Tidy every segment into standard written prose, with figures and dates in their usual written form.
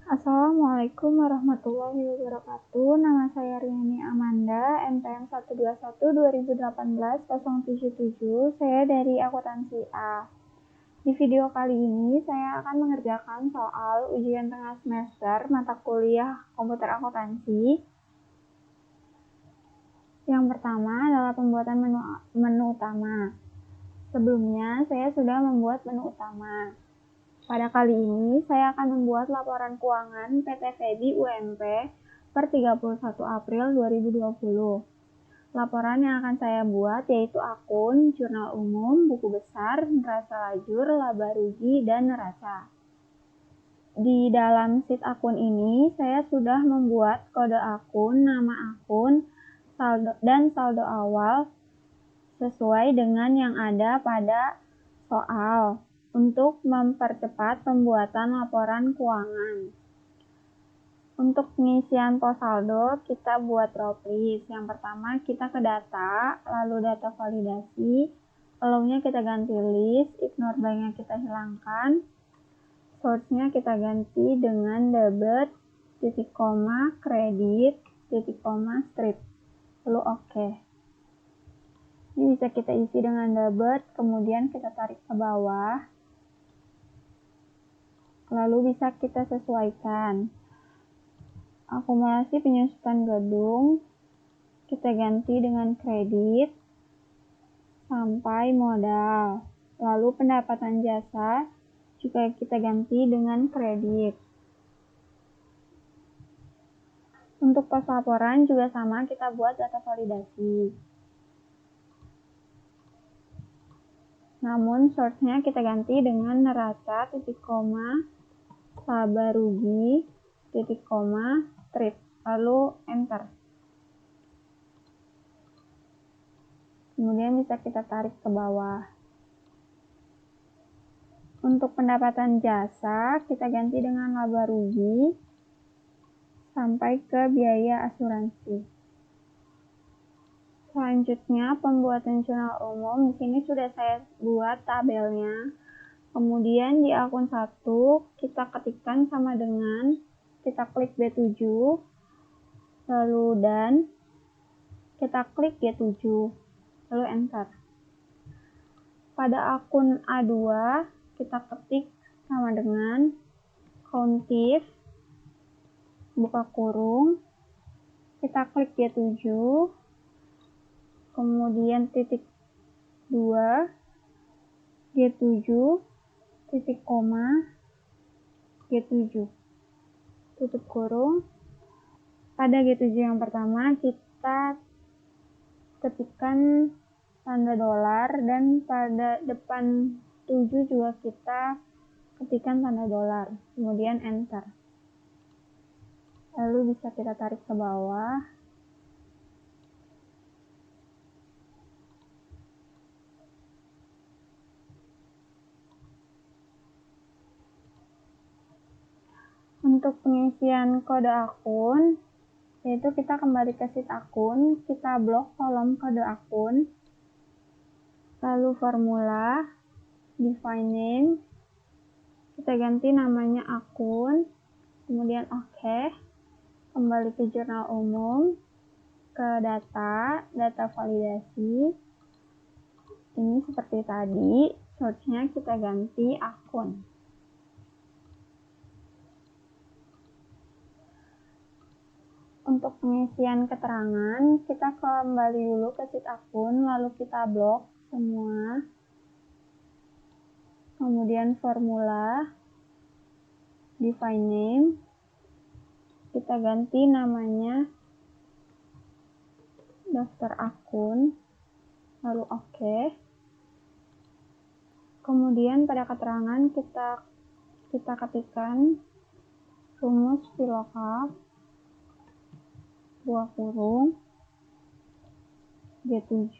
Assalamualaikum warahmatullahi wabarakatuh. Nama saya Riani Amanda, NPM 121-2018-077. Saya dari akuntansi A. Di video kali ini saya akan mengerjakan soal ujian tengah semester mata kuliah komputer akuntansi. Yang pertama adalah pembuatan menu utama. Sebelumnya saya sudah membuat menu utama. Pada kali ini, saya akan membuat laporan keuangan PT Feby UMP per 31 April 2020. Laporan yang akan saya buat yaitu akun, jurnal umum, buku besar, neraca lajur, laba rugi, dan neraca. Di dalam sheet akun ini, saya sudah membuat kode akun, nama akun, saldo, dan saldo awal sesuai dengan yang ada pada soal, untuk mempercepat pembuatan laporan keuangan. Untuk pengisian pos saldo, kita buat drop list. Yang pertama, kita ke data, lalu data validasi, lalu kita ganti list, ignore banknya kita hilangkan, source-nya kita ganti dengan debit, titik koma, kredit, titik koma, strip, lalu oke. Ini bisa kita isi dengan debit, kemudian kita tarik ke bawah. Lalu bisa kita sesuaikan. Akumulasi penyusutan gedung kita ganti dengan kredit sampai modal. Lalu pendapatan jasa juga kita ganti dengan kredit. Untuk pos laporan juga sama, kita buat data validasi. Namun source-nya kita ganti dengan neraca, titik koma, laba rugi, titik koma, strip, lalu enter. Kemudian bisa kita tarik ke bawah. Untuk pendapatan jasa, kita ganti dengan laba rugi sampai ke biaya asuransi. Selanjutnya, pembuatan jurnal umum. Di sini sudah saya buat tabelnya. Kemudian di akun 1 kita ketikkan sama dengan, kita klik B7, lalu dan kita klik G7, lalu enter. Pada akun A2 kita ketik sama dengan countif, buka kurung, kita klik G7, kemudian titik 2, G7, titik koma, G7, tutup kurung. Pada G7 yang pertama kita ketikkan tanda dolar, dan pada depan 7 juga kita ketikkan tanda dolar, kemudian enter. Lalu bisa kita tarik ke bawah. Untuk pengisian kode akun, yaitu kita kembali ke sheet akun, kita blok kolom kode akun, lalu formula, define name, kita ganti namanya akun, kemudian oke, kembali ke jurnal umum, ke data, data validasi, ini seperti tadi, source-nya kita ganti akun. Untuk pengisian keterangan, kita kembali dulu ke sheet akun, lalu kita blok semua, kemudian formula, define name, kita ganti namanya daftar akun, lalu oke. Kemudian pada keterangan kita ketikkan rumus VLOOKUP, buka kurung, G7,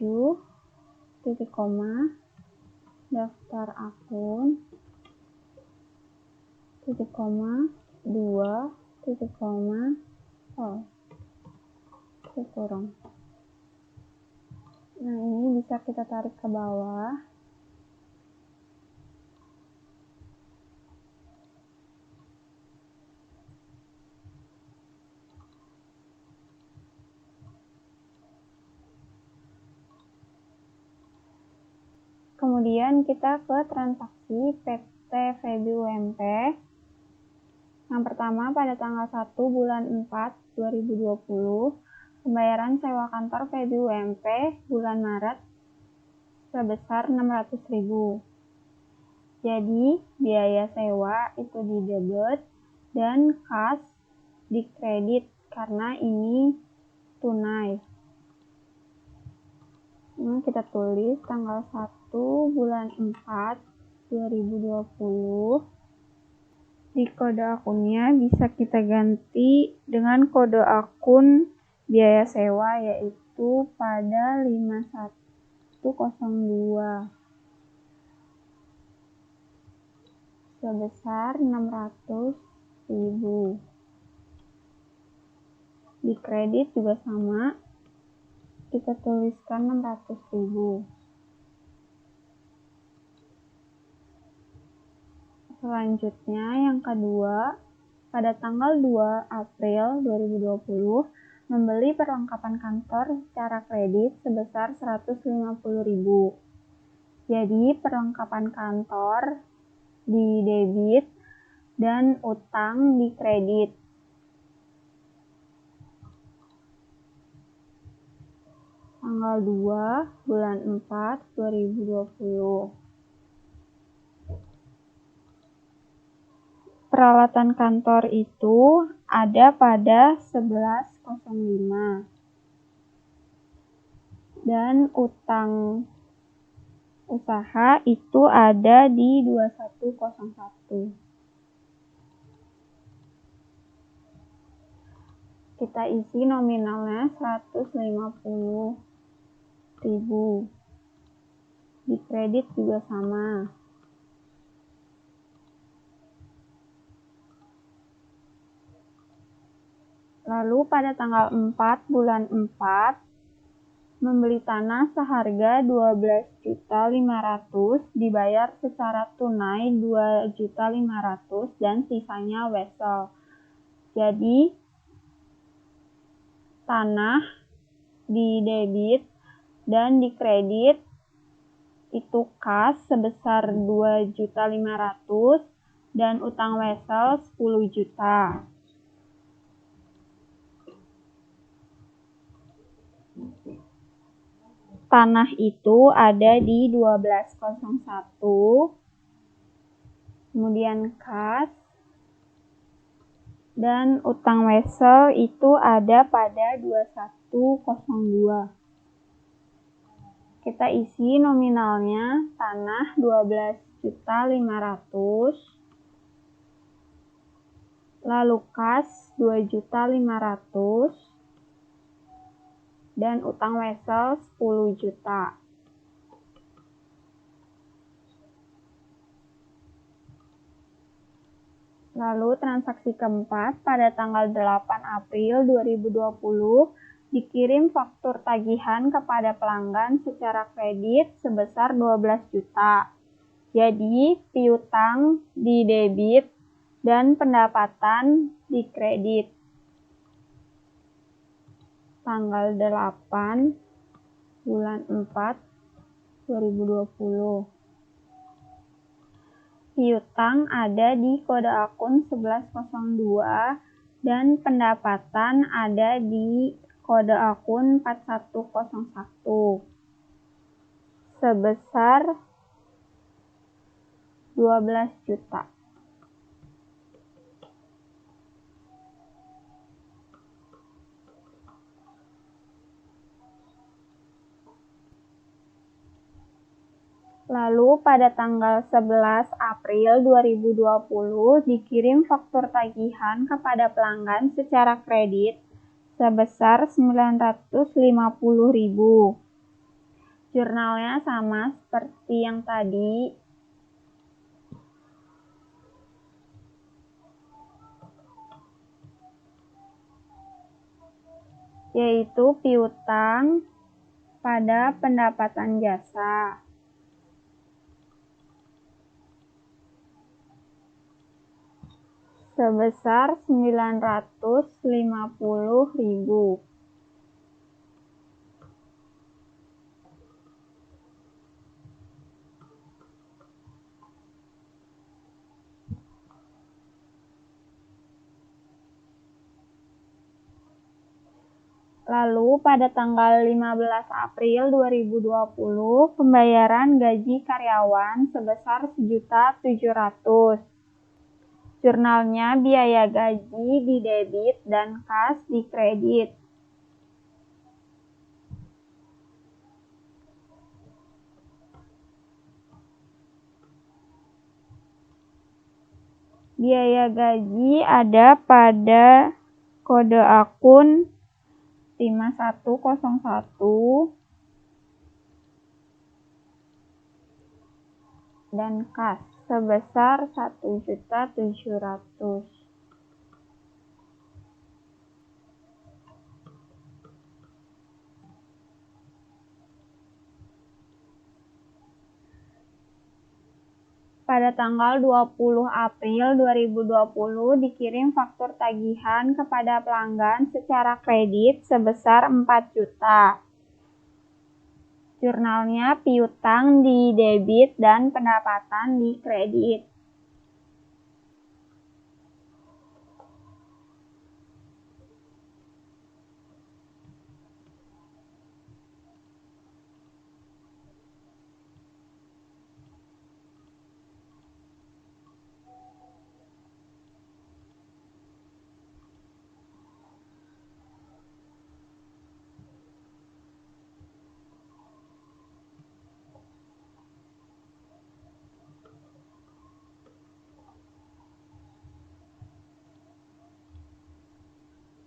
titik koma, daftar akun, titik koma, 2, titik koma, kurung. Nah, ini bisa kita tarik ke bawah. Kemudian kita ke transaksi PT VB-UMP. Yang pertama, pada tanggal 1 bulan 4 2020, pembayaran sewa kantor VB-UMP bulan Maret sebesar 600.000. Jadi, biaya sewa itu di debit dan kas di kredit karena ini tunai. Ini kita tulis tanggal 1 bulan 4 2020. Di kode akunnya bisa kita ganti dengan kode akun biaya sewa, yaitu pada 5102 sebesar 600.000. Di kredit juga sama, kita tuliskan 600.000. Selanjutnya yang kedua, pada tanggal 2 April 2020 membeli perlengkapan kantor secara kredit sebesar 150.000. Jadi perlengkapan kantor di debit dan utang di kredit. Tanggal 2 bulan 4 2020. Peralatan kantor itu ada pada 11.05 dan utang usaha itu ada di 21.01. Kita isi nominalnya 150.000. Di kredit juga sama. Lalu pada tanggal 4 bulan 4 membeli tanah seharga 12.500.000 dibayar secara tunai 2.500.000 dan sisanya wesel. Jadi tanah di debit dan di kredit itu kas sebesar 2.500.000 dan utang wesel 10 juta. Tanah itu ada di 12.01, kemudian kas, dan utang wesel itu ada pada 21.02. Kita isi nominalnya tanah 12.500.000, lalu kas 2.500.000, dan utang wesel 10 juta. Lalu transaksi keempat pada tanggal 8 April 2020 dikirim faktur tagihan kepada pelanggan secara kredit sebesar 12 juta. Jadi piutang di debit dan pendapatan di kredit. Tanggal 8 bulan 4 2020. Piutang ada di kode akun 1102 dan pendapatan ada di kode akun 4101 sebesar 12 juta. Lalu pada tanggal 11 April 2020 dikirim faktur tagihan kepada pelanggan secara kredit sebesar 950.000. Jurnalnya sama seperti yang tadi. Yaitu piutang pada pendapatan jasa. Sebesar 950.000. Lalu pada tanggal 15 April 2020 pembayaran gaji karyawan sebesar 1.700.000. Jurnalnya biaya gaji di debit dan kas di kredit. Biaya gaji ada pada kode akun 5101 dan kas sebesar 1.700.000. Pada tanggal 20 April 2020 dikirim faktur tagihan kepada pelanggan secara kredit sebesar 4 juta. Jurnalnya piutang di debit dan pendapatan di kredit.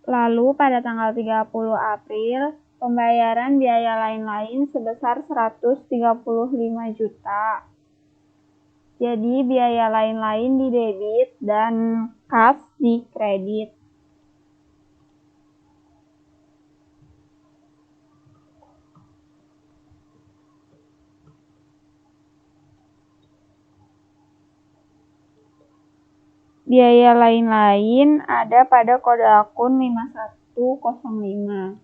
Lalu pada tanggal 30 April, pembayaran biaya lain-lain sebesar 135 juta. Jadi biaya lain-lain di debit dan kas di kredit. Biaya lain-lain ada pada kode akun 5105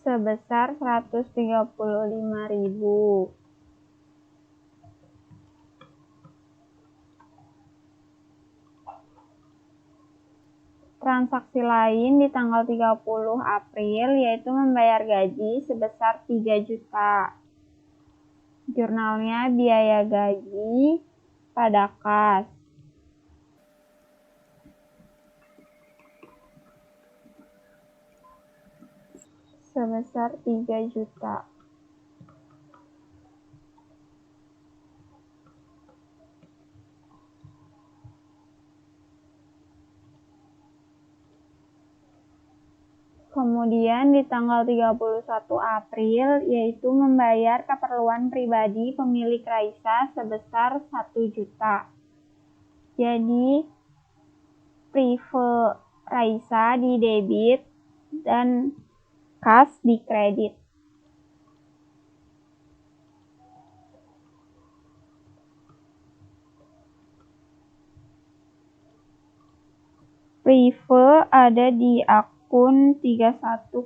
sebesar 135.000. Transaksi lain di tanggal 30 April yaitu membayar gaji sebesar 3 juta. Jurnalnya biaya gaji pada kas. Sebesar 3 juta. Kemudian di tanggal 31 April yaitu membayar keperluan pribadi pemilik Raisa sebesar 1 juta. Jadi prive Raisa di debit dan kas di kredit. Prive ada di akun 3102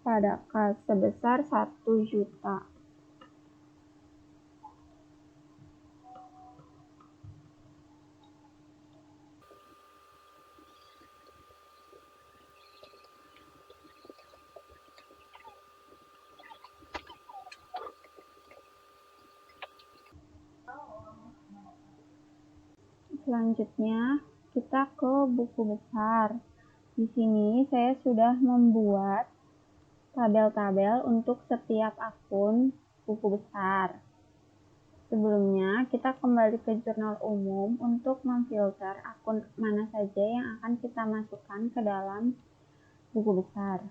pada kas sebesar 1 juta. Selanjutnya kita ke buku besar. Di sini saya sudah membuat tabel-tabel untuk setiap akun buku besar. Sebelumnya kita kembali ke jurnal umum untuk memfilter akun mana saja yang akan kita masukkan ke dalam buku besar.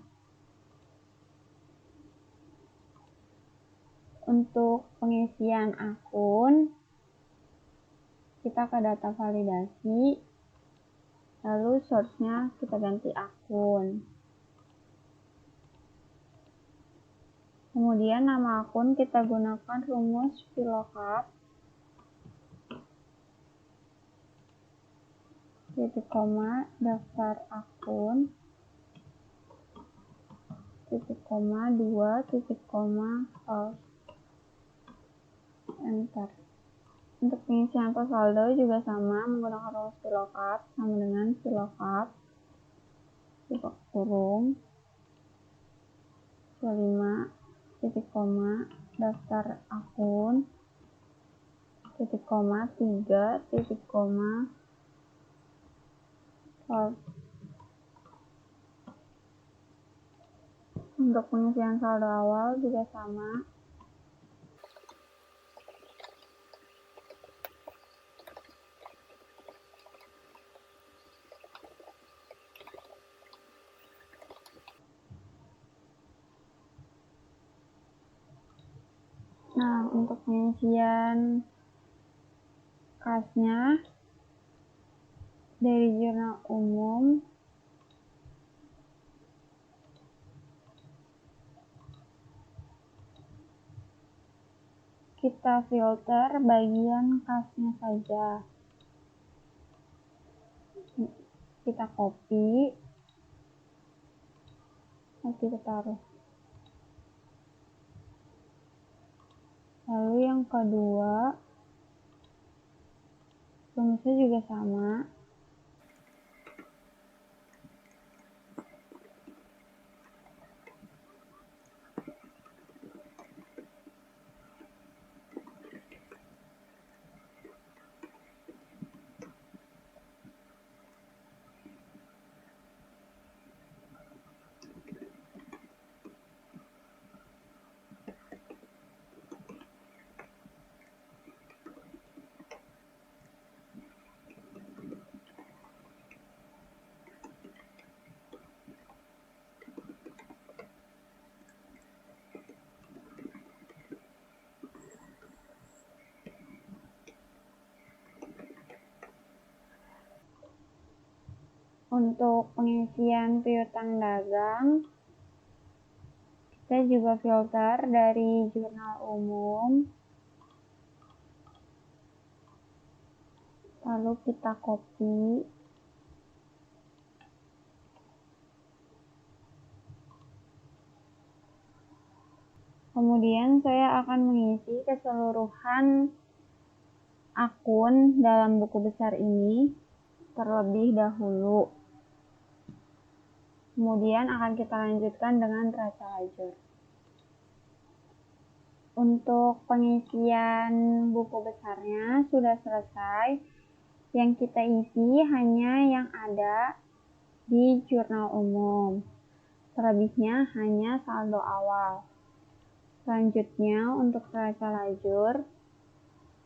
Untuk pengisian akun, kita ke data validasi, lalu source-nya kita ganti akun. Kemudian nama akun kita gunakan rumus VLOOKUP, titik koma, daftar akun, titik koma, 2, titik koma, source, enter. Untuk pengisian pos saldo juga sama, menggunakan rumus VLOOKUP sama dengan VLOOKUP buka kurung C5 titik koma daftar akun titik koma 3 titik koma source. Untuk pengisian saldo awal juga sama. Nah, untuk pengisian kasnya dari jurnal umum kita filter bagian kasnya saja. Kita copy, kita taruh. Lalu yang kedua, rumusnya juga sama. Untuk pengisian piutang dagang, kita juga filter dari jurnal umum, lalu kita copy, kemudian saya akan mengisi keseluruhan akun dalam buku besar ini terlebih dahulu. Kemudian akan kita lanjutkan dengan neraca lajur. Untuk pengisian buku besarnya sudah selesai. Yang kita isi hanya yang ada di jurnal umum. Selebihnya hanya saldo awal. Selanjutnya untuk neraca lajur,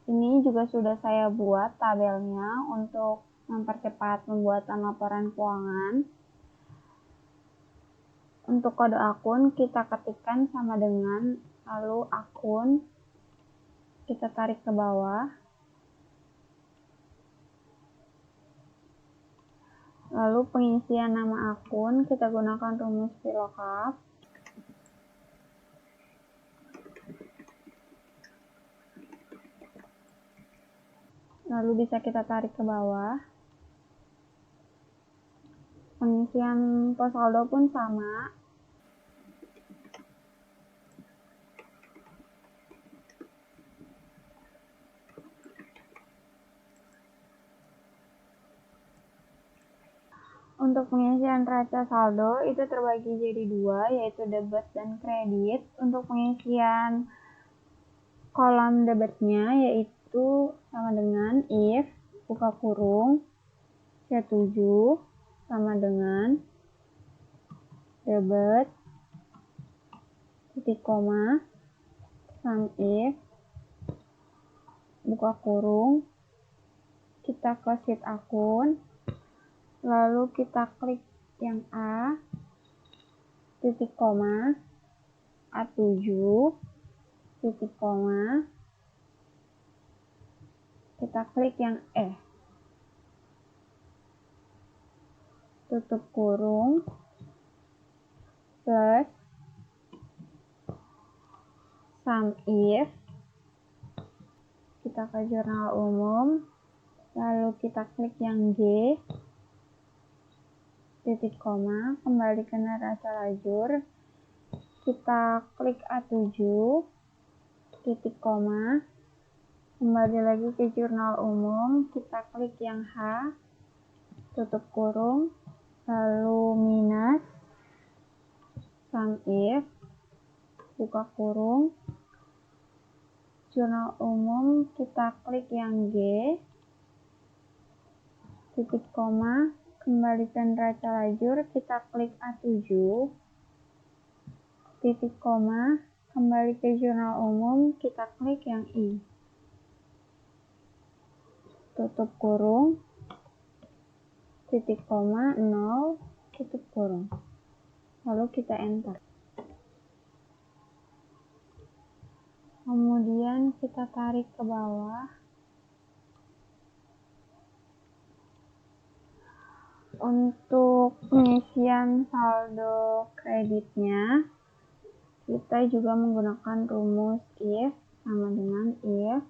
ini juga sudah saya buat tabelnya untuk mempercepat pembuatan laporan keuangan. Untuk kode akun kita ketikkan sama dengan, lalu akun kita tarik ke bawah, lalu pengisian nama akun kita gunakan rumus VLOOKUP, lalu bisa kita tarik ke bawah. Pengisian pos saldo pun sama. Untuk pengisian neraca saldo itu terbagi jadi dua, yaitu debit dan kredit. Untuk pengisian kolom debitnya yaitu sama dengan if buka kurung C7 sama dengan debit titik koma sum if buka kurung, kita ke sheet akun, lalu kita klik yang A titik koma A7 titik koma, kita klik yang E, tutup kurung, plus sum if, kita ke jurnal umum, lalu kita klik yang G, titik koma, kembali ke neraca lajur, kita klik A7, titik koma, Kembali lagi ke jurnal umum, kita klik yang H, tutup kurung, lalu minus, sum if, buka kurung, jurnal umum, kita klik yang G, titik koma, kembalikan neraca lajur, kita klik A7, titik koma, kembali ke jurnal umum, kita klik yang I. Tutup kurung, titik koma, 0, tutup kurung. Lalu kita enter. Kemudian kita tarik ke bawah. Untuk pengisian saldo kreditnya, kita juga menggunakan rumus if sama dengan if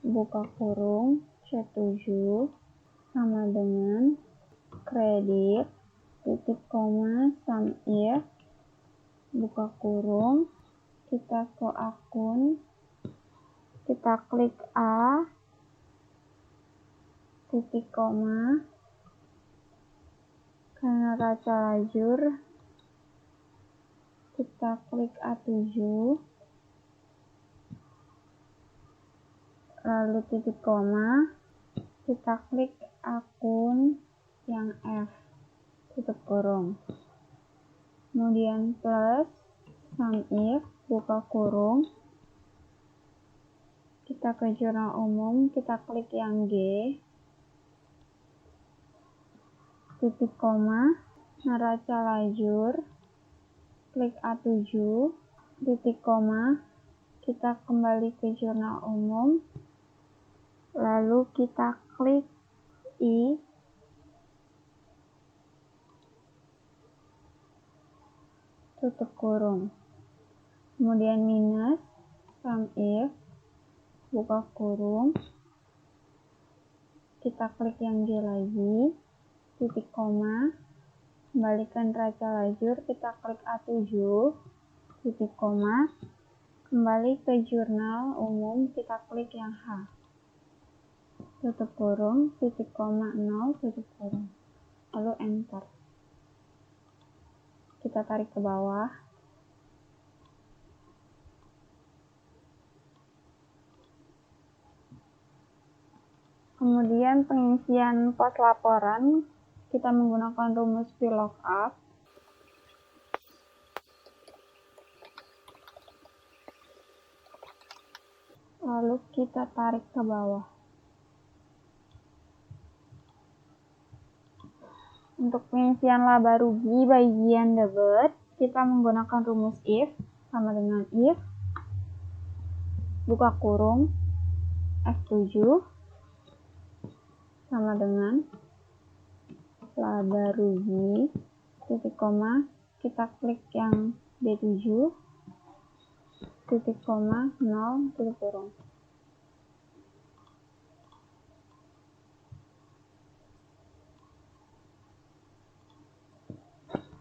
buka kurung C7 sama dengan kredit titik koma sum if buka kurung, kita ke akun, kita klik A titik koma, ke neraca lajur, kita klik A7, lalu titik koma, kita klik akun yang F, tutup kurung. Kemudian plus, sum if, buka kurung, kita ke jurnal umum, kita klik yang G, titik koma, neraca lajur, klik A7, titik koma, kita kembali ke jurnal umum, lalu kita klik I, tutup kurung. Kemudian minus, sum if, buka kurung, kita klik yang G lagi, titik koma, kembalikan neraca lajur, kita klik A7, titik koma, kembali ke jurnal umum, kita klik yang H, tutup kurung, titik koma, 0, tutup kurung, lalu enter. Kita tarik ke bawah. Kemudian pengisian pos laporan, kita menggunakan rumus VLOOKUP. Lalu kita tarik ke bawah. Untuk pengisian laba rugi bagian debit, kita menggunakan rumus if sama dengan if buka kurung F7 sama dengan laba rugi titik koma, kita klik yang D7 titik koma 0 tutup kurung.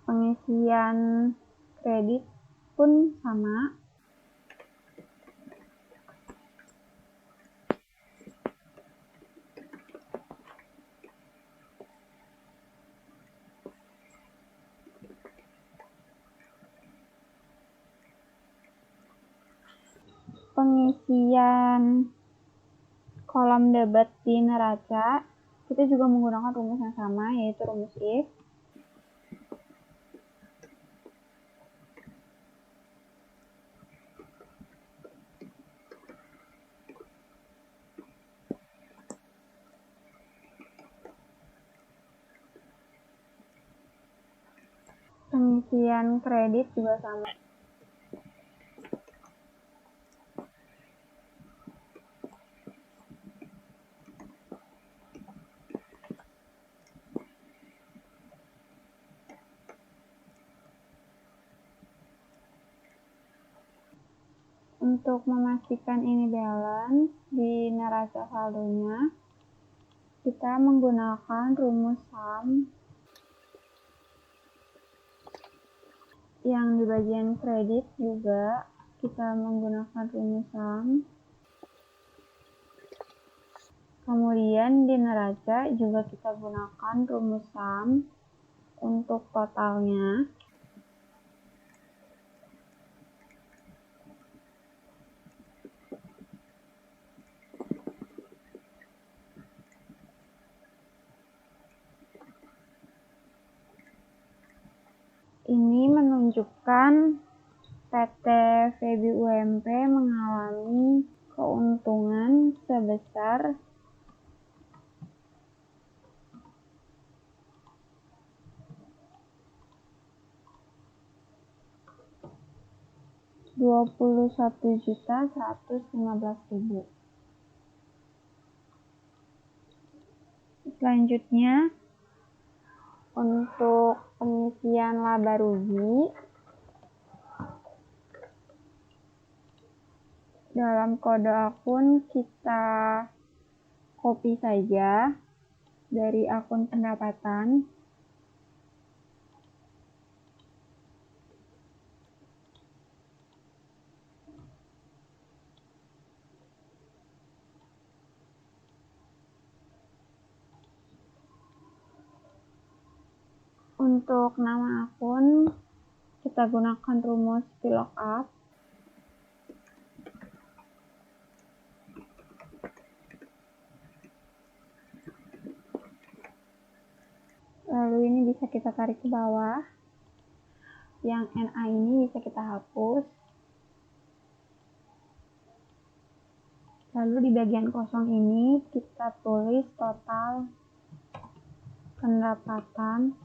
Pengisian kredit pun sama. Pengisian kolom debit di neraca, kita juga menggunakan rumus yang sama, yaitu rumus if. Pengisian kredit juga sama. Untuk memastikan ini balance di neraca saldonya, kita menggunakan rumus sum yang di bagian kredit juga kita menggunakan rumus sum. Kemudian di neraca juga kita gunakan rumus sum untuk totalnya. Ini menunjukkan PT Febi UMP mengalami keuntungan sebesar Rp21.115.000. Selanjutnya, untuk pengisian laba rugi, dalam kode akun kita copy saja dari akun pendapatan. Untuk nama akun, kita gunakan rumus VLOOKUP. Lalu ini bisa kita tarik ke bawah. Yang NA ini bisa kita hapus. Lalu di bagian kosong ini kita tulis total pendapatan.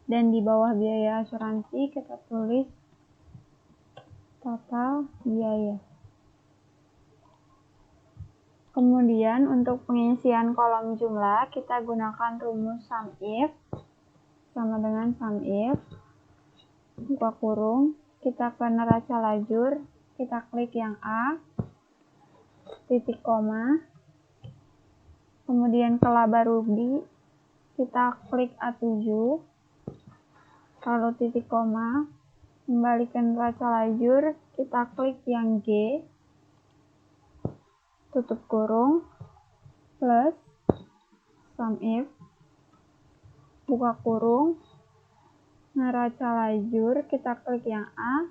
Dan di bawah biaya asuransi kita tulis total biaya. Kemudian untuk pengisian kolom jumlah kita gunakan rumus SUMIF sama dengan SUMIF buka kurung, kita ke neraca lajur, kita klik yang A, titik koma, kemudian ke laba rugi, kita klik A7, lalu titik koma, kembali ke neraca lajur, kita klik yang G, tutup kurung, plus, SUMIF, buka kurung, neraca lajur, kita klik yang A,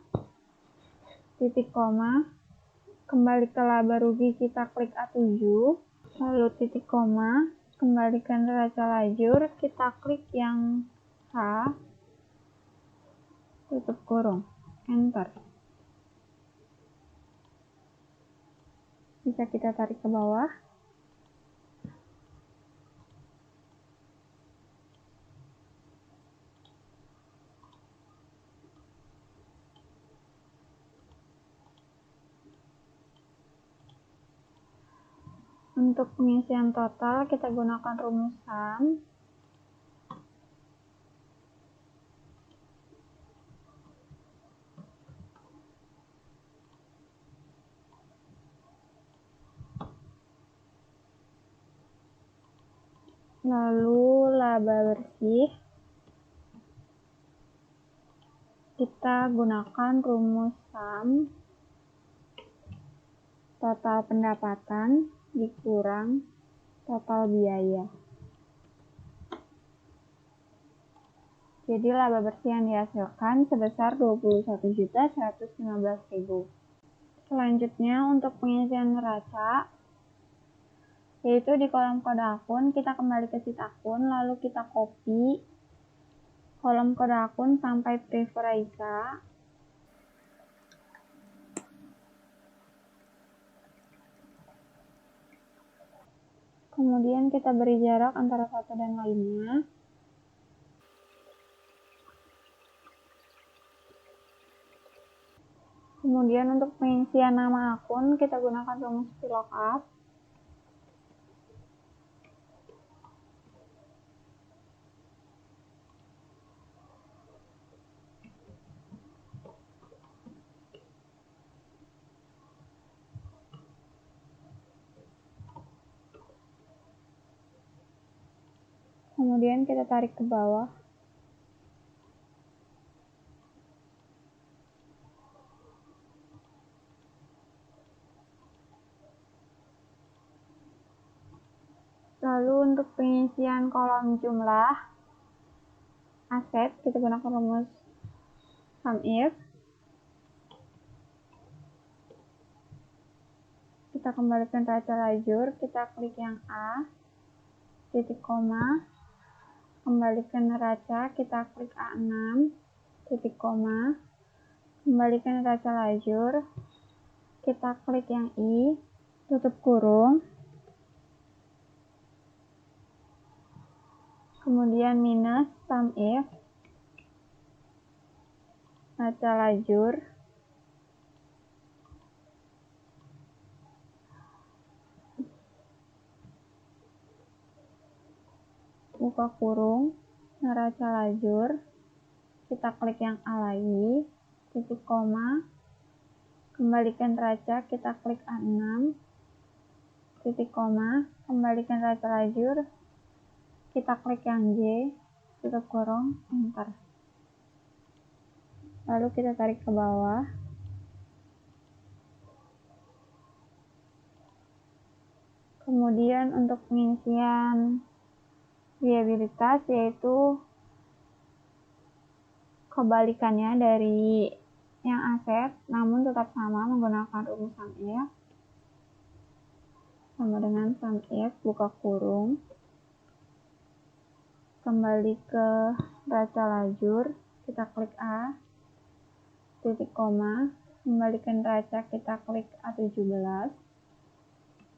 titik koma, kembali ke laba rugi, kita klik A7, lalu titik koma, kembali ke neraca lajur, kita klik yang H, tutup kurung, enter. Bisa kita tarik ke bawah. Untuk pengisian total kita gunakan rumus SUM. Lalu laba bersih kita gunakan rumus SUM total pendapatan dikurang total biaya. Jadi laba bersih yang dihasilkan sebesar Rp21.115.000. Selanjutnya untuk pengisian neraca, yaitu di kolom kode akun kita kembali ke sheet akun, lalu kita copy kolom kode akun sampai prefer Raisa. Kemudian kita beri jarak antara satu dan lainnya. Kemudian untuk pengisian nama akun kita gunakan rumus VLOOKUP. Kemudian kita tarik ke bawah. untuk pengisian kolom jumlah aset, kita gunakan rumus SUMIF. Kita kembalikan raca lajur, kita klik yang A, titik koma, kembalikan neraca, kita klik A6, titik koma, kembalikan neraca lajur, kita klik yang I, tutup kurung, kemudian minus SUMIF, neraca lajur, buka kurung, neraca lajur, kita klik yang A lagi, titik koma, kembalikan neraca, kita klik A6, titik koma, kembalikan neraca lajur, kita klik yang J, tutup kurung, enter. Lalu kita tarik ke bawah. Kemudian untuk pengisian liabilitas, yaitu kebalikannya dari yang aset, namun tetap sama menggunakan rumus SUMIF. Sama dengan SUMIF, buka kurung, kembali ke neraca lajur, kita klik A, titik koma, kembalikan neraca, kita klik A17,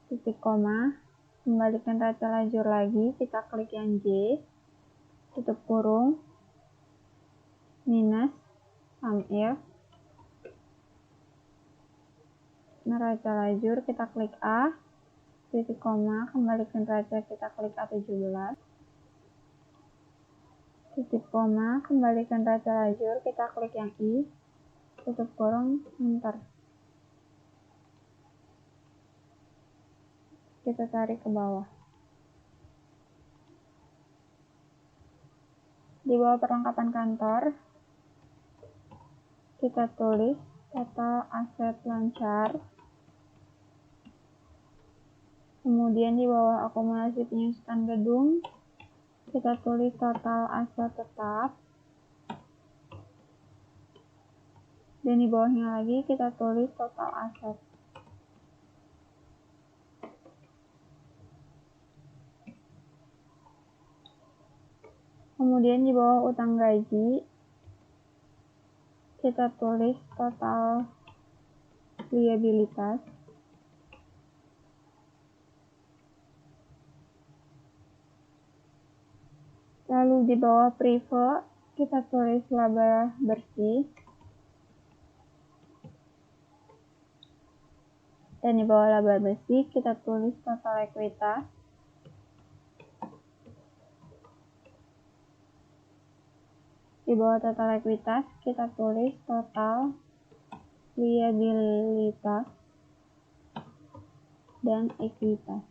titik koma, kembalikan neraca lajur lagi, kita klik yang J, tutup kurung, minus SUMIF, neraca lajur, kita klik A, titik koma, kembalikan neraca, kita klik A17, titik koma, kembalikan neraca lajur, kita klik yang I, tutup kurung, enter. Kita tarik ke bawah. Di bawah perlengkapan kantor, kita tulis total aset lancar. Kemudian di bawah akumulasi penyusutan gedung, kita tulis total aset tetap. Dan di bawahnya lagi kita tulis total aset. Kemudian di bawah utang gaji, kita tulis total liabilitas. Lalu di bawah prive, kita tulis laba bersih. Dan di bawah laba bersih, kita tulis total ekuitas. Di bawah total ekuitas, kita tulis total liabilitas dan ekuitas.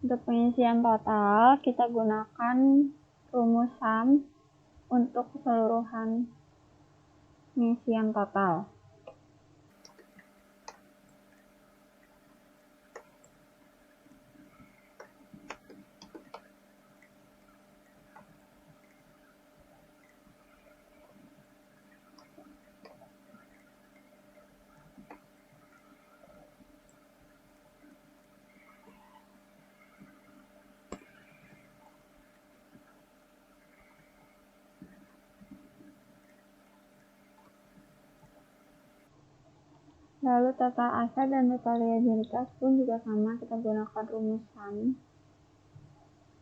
Untuk pengisian total, kita gunakan rumus SUM untuk keseluruhan pengisian total. Lalu total aset dan total liabilitas pun juga sama, kita gunakan rumus SUM.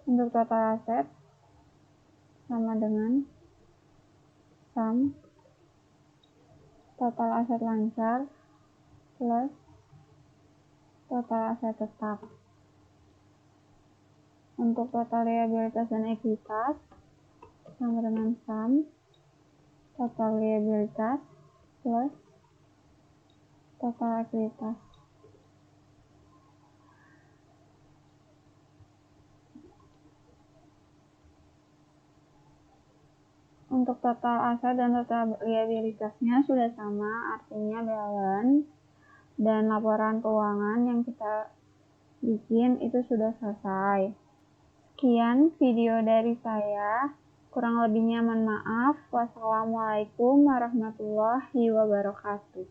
Untuk total aset sama dengan SUM total aset lancar plus total aset tetap. Untuk total liabilitas dan ekuitas sama dengan SUM total liabilitas plus total ekuitas. Untuk total aset dan total liabilitasnya sudah sama, artinya balance dan laporan keuangan yang kita bikin itu sudah selesai. Sekian video dari saya. Kurang lebihnya mohon maaf. Wassalamualaikum warahmatullahi wabarakatuh.